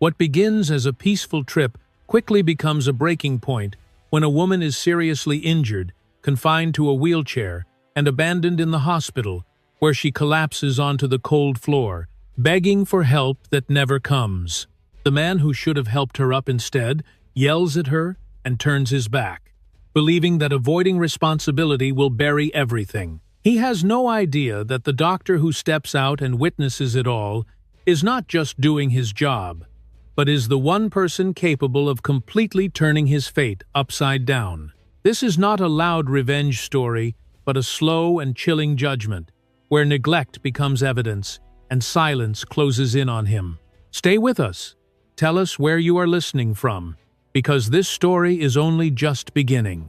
What begins as a peaceful trip quickly becomes a breaking point when a woman is seriously injured, confined to a wheelchair, and abandoned in the hospital, where she collapses onto the cold floor, begging for help that never comes. The man who should have helped her up instead yells at her and turns his back, believing that avoiding responsibility will bury everything. He has no idea that the doctor who steps out and witnesses it all is not just doing his job, but is the one person capable of completely turning his fate upside down. This is not a loud revenge story, but a slow and chilling judgment, where neglect becomes evidence and silence closes in on him. Stay with us. Tell us where you are listening from, because this story is only just beginning.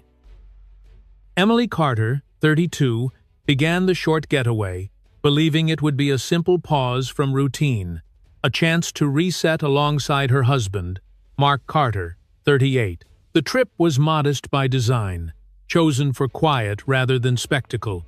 Emily Carter, 32, began the short getaway, believing it would be a simple pause from routine, a chance to reset alongside her husband, Mark Carter, 38. The trip was modest by design, chosen for quiet rather than spectacle,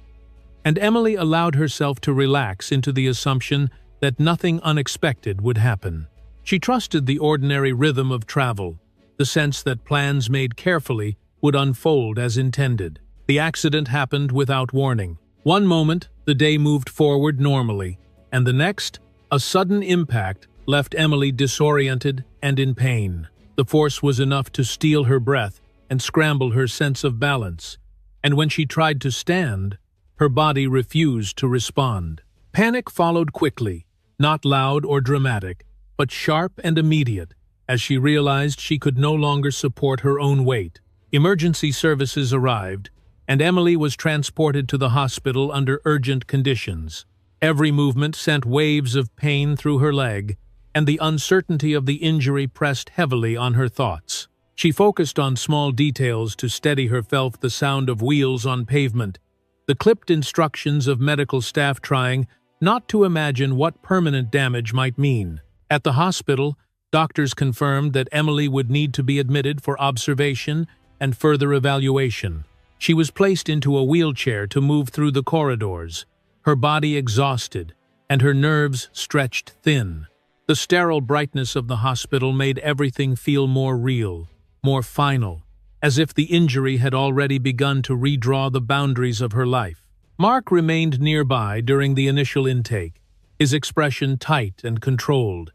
and Emily allowed herself to relax into the assumption that nothing unexpected would happen. She trusted the ordinary rhythm of travel, the sense that plans made carefully would unfold as intended. The accident happened without warning. One moment, the day moved forward normally, and the next, a sudden impact left Emily disoriented and in pain. The force was enough to steal her breath and scramble her sense of balance, and when she tried to stand, her body refused to respond. Panic followed quickly, not loud or dramatic, but sharp and immediate, as she realized she could no longer support her own weight. Emergency services arrived, and Emily was transported to the hospital under urgent conditions. Every movement sent waves of pain through her leg, and the uncertainty of the injury pressed heavily on her thoughts. She focused on small details to steady herself: the sound of wheels on pavement, the clipped instructions of medical staff trying not to imagine what permanent damage might mean. At the hospital, doctors confirmed that Emily would need to be admitted for observation and further evaluation. She was placed into a wheelchair to move through the corridors, her body exhausted and her nerves stretched thin. The sterile brightness of the hospital made everything feel more real, more final, as if the injury had already begun to redraw the boundaries of her life. Mark remained nearby during the initial intake, his expression tight and controlled.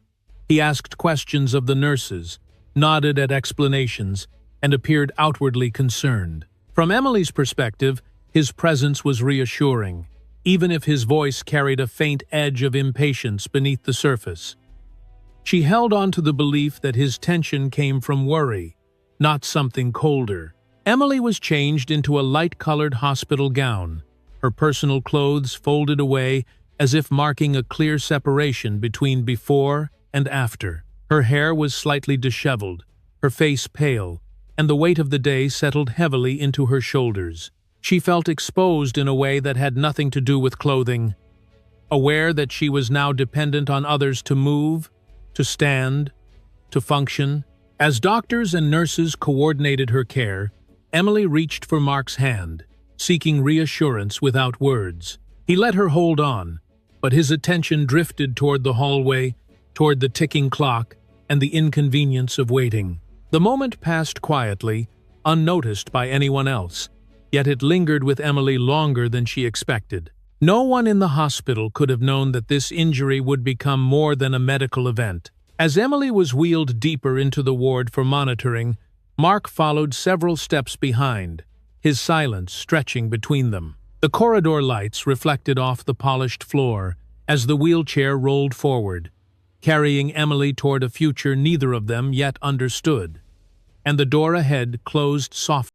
He asked questions of the nurses, nodded at explanations, and appeared outwardly concerned. From Emily's perspective, his presence was reassuring, even if his voice carried a faint edge of impatience beneath the surface. She held on to the belief that his tension came from worry, not something colder. Emily was changed into a light-colored hospital gown, her personal clothes folded away as if marking a clear separation between before and after. Her hair was slightly disheveled, her face pale, and the weight of the day settled heavily into her shoulders. She felt exposed in a way that had nothing to do with clothing, aware that she was now dependent on others to move, to stand, to function. As doctors and nurses coordinated her care, Emily reached for Mark's hand, seeking reassurance without words. He let her hold on, but his attention drifted toward the hallway, toward the ticking clock, and the inconvenience of waiting. The moment passed quietly, unnoticed by anyone else, yet it lingered with Emily longer than she expected. No one in the hospital could have known that this injury would become more than a medical event. As Emily was wheeled deeper into the ward for monitoring, Mark followed several steps behind, his silence stretching between them. The corridor lights reflected off the polished floor as the wheelchair rolled forward, carrying Emily toward a future neither of them yet understood, and the door ahead closed softly.